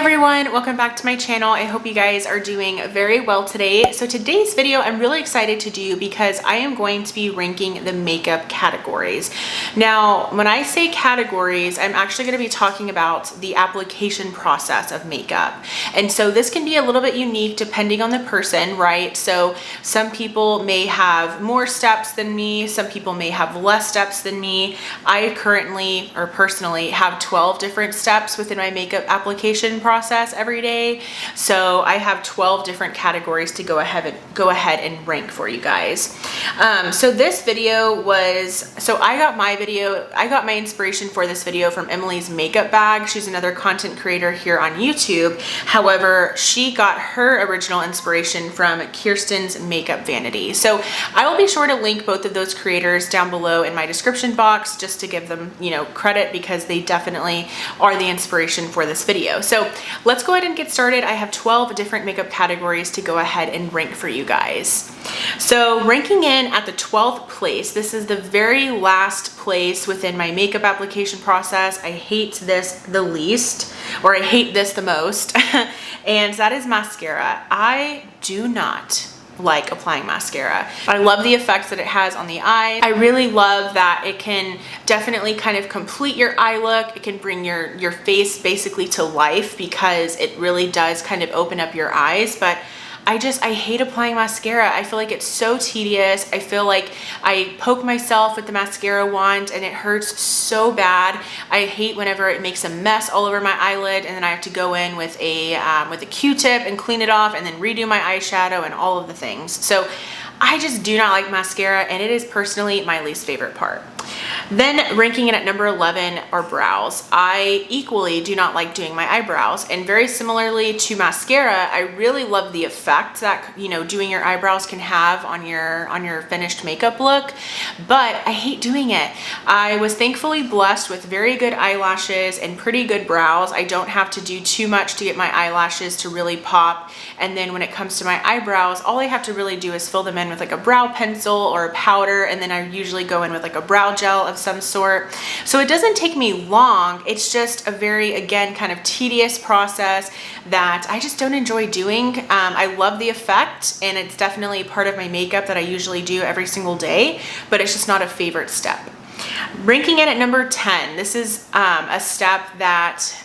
everyone, welcome back to my channel. I hope you guys are doing very well today. So today's video I'm really excited to do because I am going to be ranking the makeup categories. Now, when I say categories, I'm actually going to be talking about the application process of makeup. And so this can be a little bit unique depending on the person, right? So some people may have more steps than me, some people may have less steps than me. I currently, or personally, have 12 different steps within my makeup application process every day. So I have 12 different categories to go ahead and rank for you guys. So this video was, I got my inspiration for this video from Emily's Makeup Bag. She's another content creator here on YouTube. However, she got her original inspiration from Kirsten's Makeup Vanity. So I will be sure to link both of those creators down below in my description box just to give them, credit because they definitely are the inspiration for this video. So let's go ahead and get started. I have 12 different makeup categories to go ahead and rank for you guys. So ranking in at the 12th place, this is the very last place within my makeup application process. I hate this the least, or I hate this the most, and that is mascara. I do not like applying mascara. I love the effects that it has on the eye. I really love that it can definitely kind of complete your eye look. It can bring your face basically to life because it really does kind of open up your eyes. But I hate applying mascara. I feel like it's so tedious. I feel like I poke myself with the mascara wand and it hurts so bad. I hate whenever it makes a mess all over my eyelid and then I have to go in with a Q-tip and clean it off and then redo my eyeshadow and all of the things. So I just do not like mascara, and it is personally my least favorite part. Then ranking it at number 11 are brows. I equally do not like doing my eyebrows, and very similarly to mascara, I really love the effect that doing your eyebrows can have on your finished makeup look, but I hate doing it. I was thankfully blessed with very good eyelashes and pretty good brows. I don't have to do too much to get my eyelashes to really pop, and then when it comes to my eyebrows, all I have to really do is fill them in with like a brow pencil or a powder, and then I usually go in with like a brow gel of some sort. So it doesn't take me long. It's just a very, again, kind of tedious process that I just don't enjoy doing. I love the effect, and it's definitely part of my makeup that I usually do every single day, but it's just not a favorite step. Ranking it at number 10, this is a step that,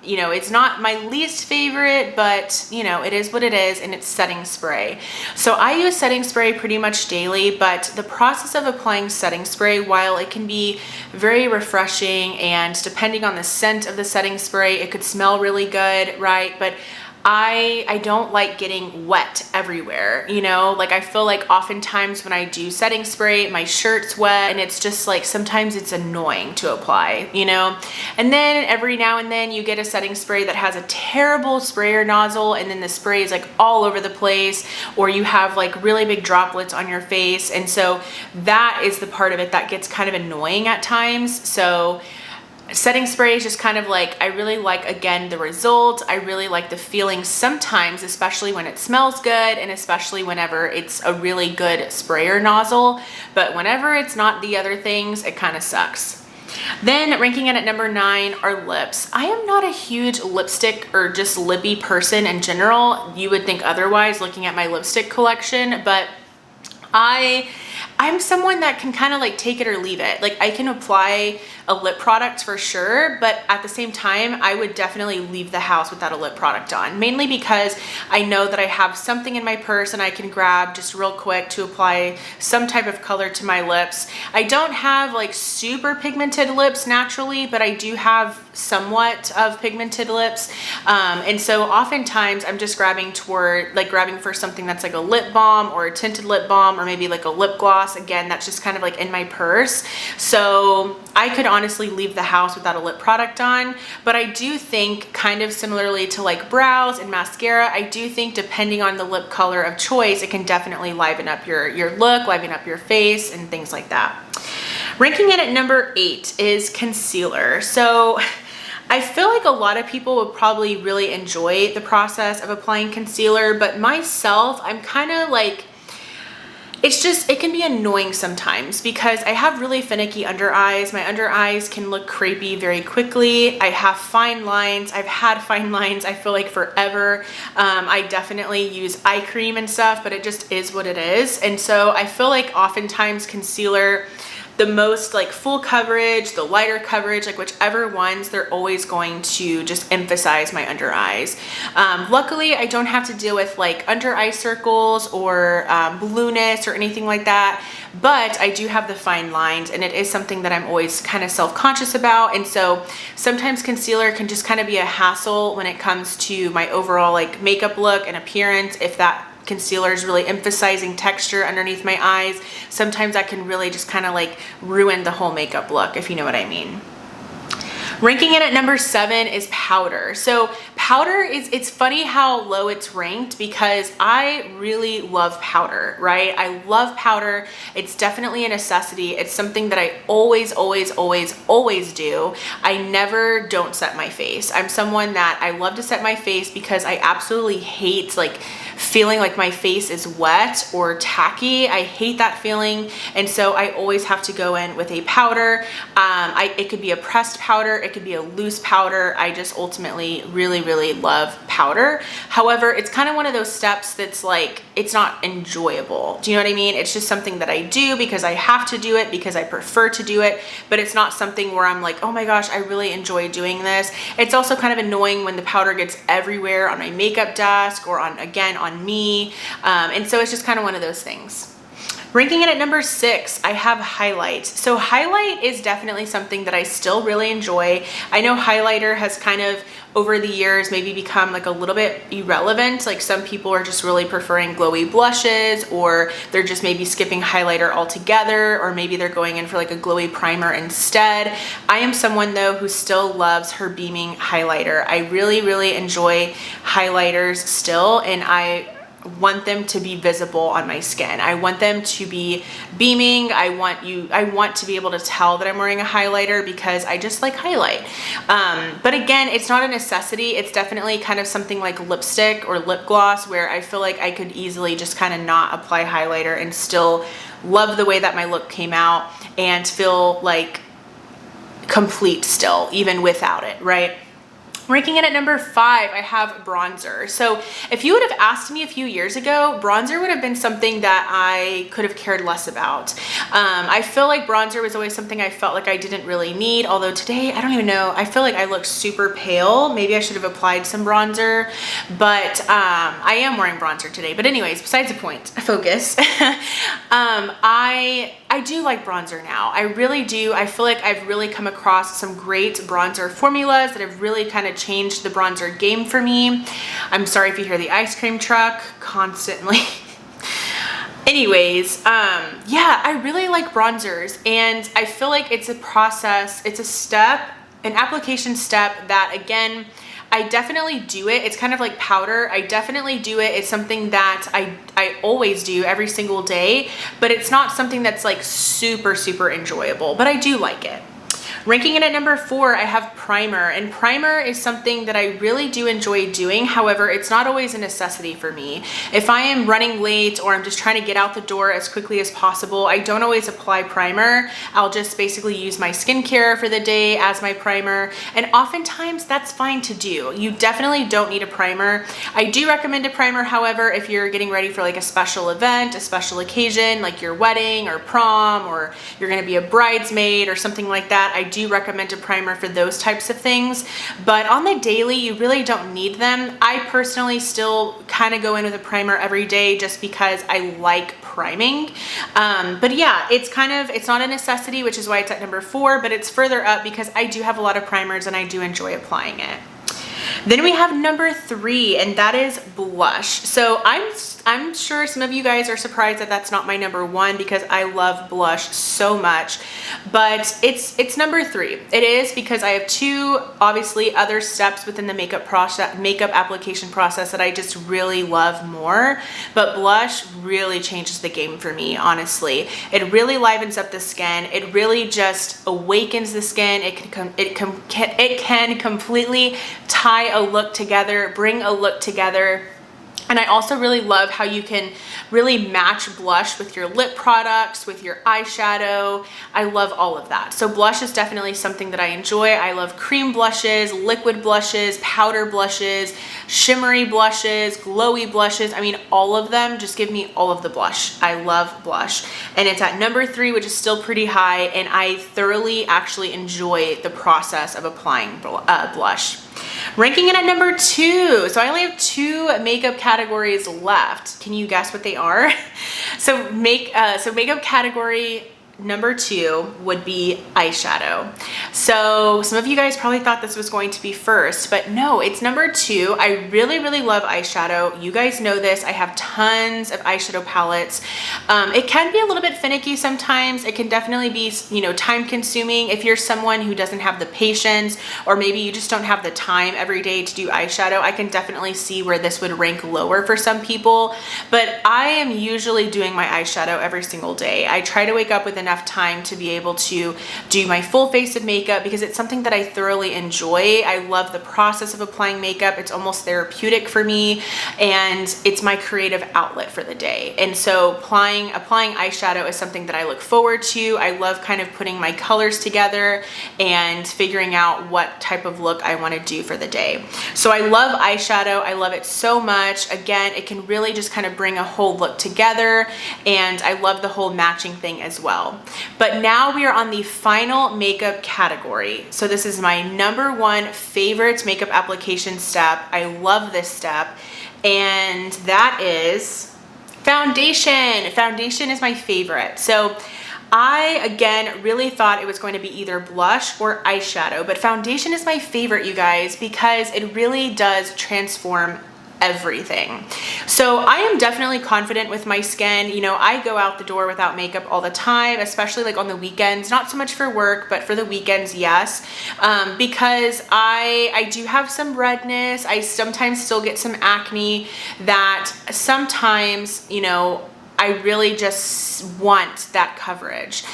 it's not my least favorite, but, it is what it is, and it's setting spray. So I use setting spray pretty much daily, but the process of applying setting spray, while it can be very refreshing and depending on the scent of the setting spray, it could smell really good, right? But I don't like getting wet everywhere, like I feel like oftentimes when I do setting spray, my shirt's wet and it's just like, sometimes it's annoying to apply, and then every now and then you get a setting spray that has a terrible sprayer nozzle and then the spray is like all over the place, or you have like really big droplets on your face. And so that is the part of it that gets kind of annoying at times. So setting spray is just kind of like, I really like, again, the result. I really like the feeling sometimes, especially when it smells good and especially whenever it's a really good sprayer nozzle. But whenever it's not the other things, it kind of sucks. Then ranking it at number 9 are lips. I am not a huge lipstick or just lippy person in general. You would think otherwise looking at my lipstick collection, but I'm someone that can kind of like take it or leave it. Like I can apply a lip product for sure, but at the same time, I would definitely leave the house without a lip product on, mainly because I know that I have something in my purse and I can grab just real quick to apply some type of color to my lips. I don't have like super pigmented lips naturally, but I do have somewhat of pigmented lips. And so oftentimes I'm just grabbing for something that's like a lip balm or a tinted lip balm or maybe like a lip gloss. Again, that's just kind of like in my purse. So I could honestly leave the house without a lip product on, but I do think kind of similarly to like brows and mascara, I do think depending on the lip color of choice, it can definitely liven up your look, liven up your face and things like that. Ranking it at number 8 is concealer. So I feel like a lot of people would probably really enjoy the process of applying concealer, but myself, I'm kind of like, it can be annoying sometimes because I have really finicky under eyes. My under eyes can look crepey very quickly. I have fine lines. I've had fine lines, I feel like, forever. I definitely use eye cream and stuff, but it just is what it is. And so I feel like oftentimes concealer, the most like full coverage, the lighter coverage, like whichever ones, they're always going to just emphasize my under eyes. Luckily, I don't have to deal with like under eye circles or blueness or anything like that, but I do have the fine lines, and it is something that I'm always kind of self-conscious about. And so sometimes concealer can just kind of be a hassle when it comes to my overall like makeup look and appearance. If that concealer is really emphasizing texture underneath my eyes, sometimes that can really just kind of like ruin the whole makeup look, if you know what I mean. Ranking it at number 7 is powder. So powder it's funny how low it's ranked because I really love powder, right? I love powder. It's definitely a necessity. It's something that I always do. I never don't set my face. I'm someone that I love to set my face because I absolutely hate like feeling like my face is wet or tacky. I hate that feeling. And so I always have to go in with a powder. It could be a pressed powder. It could be a loose powder. I just ultimately really love powder. However, it's kind of one of those steps that's like, it's not enjoyable. Do you know what I mean? It's just something that I do because I have to do it, because I prefer to do it, but it's not something where I'm like, oh my gosh, I really enjoy doing this. It's also kind of annoying when the powder gets everywhere on my makeup desk or on me. And so it's just kind of one of those things. Ranking it at number 6, I have highlight. So highlight is definitely something that I still really enjoy. I know highlighter has kind of over the years maybe become like a little bit irrelevant. Like some people are just really preferring glowy blushes, or they're just maybe skipping highlighter altogether, or maybe they're going in for like a glowy primer instead. I am someone though who still loves her beaming highlighter. I really enjoy highlighters still, and I want them to be visible on my skin. I want them to be beaming. I want to be able to tell that I'm wearing a highlighter because I just like highlight. But again, it's not a necessity. It's definitely kind of something like lipstick or lip gloss where I feel like I could easily just kind of not apply highlighter and still love the way that my look came out and feel like complete still, even without it, right? Ranking it at number 5, I have bronzer. So if you would have asked me a few years ago, bronzer would have been something that I could have cared less about. I feel like bronzer was always something I felt like I didn't really need, although today, I don't even know, I feel like I look super pale. Maybe I should have applied some bronzer, but I am wearing bronzer today. But anyways, besides the point, focus. I do like bronzer now. I really do. I feel like I've really come across some great bronzer formulas that have really kind of changed the bronzer game for me. I'm sorry if you hear the ice cream truck constantly. Anyways, yeah, I really like bronzers, and I feel like it's a process, it's a step, an application step that, again, I definitely do it. It's kind of like powder. I definitely do it. It's something that I always do every single day, but it's not something that's like super enjoyable, but I do like it. Ranking it at number 4, I have primer, and primer is something that I really do enjoy doing. However, it's not always a necessity for me. If I am running late or I'm just trying to get out the door as quickly as possible, I don't always apply primer. I'll just basically use my skincare for the day as my primer, and oftentimes that's fine to do. You definitely don't need a primer. I do recommend a primer, however, if you're getting ready for like a special event, a special occasion, like your wedding or prom, or you're gonna be a bridesmaid or something like that. I do recommend a primer for those types of things, but on the daily, you really don't need them. I personally still kind of go in with a primer every day just because I like priming. But yeah, it's not a necessity, which is why it's at number 4, but it's further up because I do have a lot of primers and I do enjoy applying it. Then we have number 3, and that is blush. So I'm sure some of you guys are surprised that that's not my number 1 because I love blush so much, but it's number 3. It is because I have 2 obviously other steps within the makeup application process that I just really love more, but blush really changes the game for me, honestly. It really livens up the skin. It really just awakens the skin. It can completely tie a look together, bring a look together. And I also really love how you can really match blush with your lip products, with your eyeshadow. I love all of that. So blush is definitely something that I enjoy. I love cream blushes, liquid blushes, powder blushes, shimmery blushes, glowy blushes. I mean, all of them, just give me all of the blush. I love blush. And it's at number 3, which is still pretty high. And I thoroughly actually enjoy the process of applying blush. Ranking it at number 2. So I only have 2 makeup categories left. Can you guess what they are? So makeup category number 2 would be eyeshadow. So some of you guys probably thought this was going to be first, but no, it's number 2. I really, really love eyeshadow. You guys know this. I have tons of eyeshadow palettes. It can be a little bit finicky sometimes. It can definitely be, you know, time consuming. If you're someone who doesn't have the patience, or maybe you just don't have the time every day to do eyeshadow, I can definitely see where this would rank lower for some people. But I am usually doing my eyeshadow every single day. I try to wake up with enough time to be able to do my full face of makeup because it's something that I thoroughly enjoy. I love the process of applying makeup. It's almost therapeutic for me, and it's my creative outlet for the day. And so applying eyeshadow is something that I look forward to. I love kind of putting my colors together and figuring out what type of look I want to do for the day. So I love eyeshadow. I love it so much. Again, it can really just kind of bring a whole look together, and I love the whole matching thing as well. But now we are on the final makeup category. So this is my number 1 favorite makeup application step. I love this step, and that is foundation. Foundation is my favorite. So I, again, really thought it was going to be either blush or eyeshadow, but foundation is my favorite, you guys, because it really does transform everything. So I am definitely confident with my skin. You know, I go out the door without makeup all the time, especially like on the weekends, not so much for work, but for the weekends, yes. Because I do have some redness. I sometimes still get some acne that sometimes, you know, I really just want that coverage.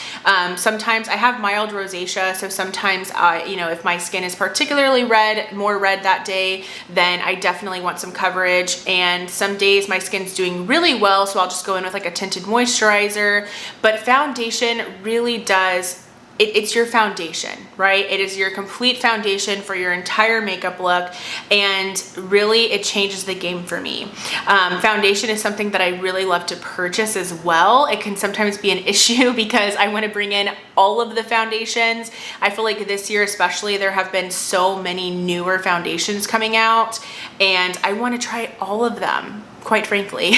Sometimes I have mild rosacea, so sometimes you know, if my skin is particularly red, more red that day, then I definitely want some coverage. And some days my skin's doing really well, so I'll just go in with like a tinted moisturizer. But foundation really does, it's your foundation, right? It is your complete foundation for your entire makeup look, and really it changes the game for me. Foundation is something that I really love to purchase as well. It can sometimes be an issue because I want to bring in all of the foundations. I feel like this year especially, there have been so many newer foundations coming out, and I want to try all of them, quite frankly.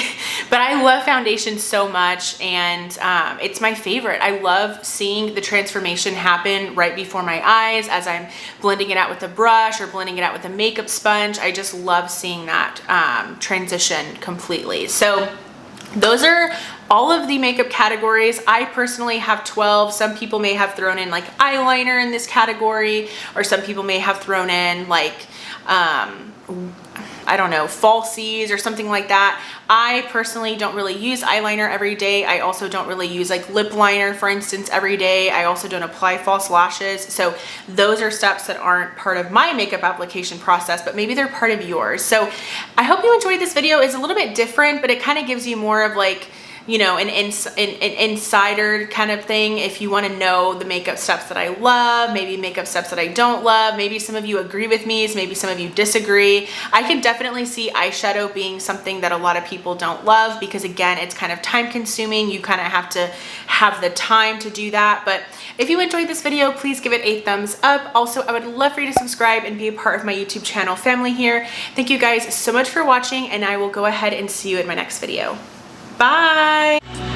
But I love foundation so much, and it's my favorite. I love seeing the transformation happen right before my eyes as I'm blending it out with a brush or blending it out with a makeup sponge. I just love seeing that transition completely. So those are all of the makeup categories. I personally have 12. Some people may have thrown in like eyeliner in this category, or some people may have thrown in like I don't know, falsies or something like that. I personally don't really use eyeliner every day. I also don't really use like lip liner, for instance, every day. I also don't apply false lashes. So those are steps that aren't part of my makeup application process, but maybe they're part of yours. So I hope you enjoyed this video. It's a little bit different, but it kind of gives you more of like, you know, an insider kind of thing. If you want to know the makeup steps that I love, maybe makeup steps that I don't love, maybe some of you agree with me, maybe some of you disagree. I can definitely see eyeshadow being something that a lot of people don't love because, again, it's kind of time consuming. You kind of have to have the time to do that. But if you enjoyed this video, please give it a thumbs up. Also, I would love for you to subscribe and be a part of my YouTube channel family here. Thank you guys so much for watching, and I will go ahead and see you in my next video. Bye.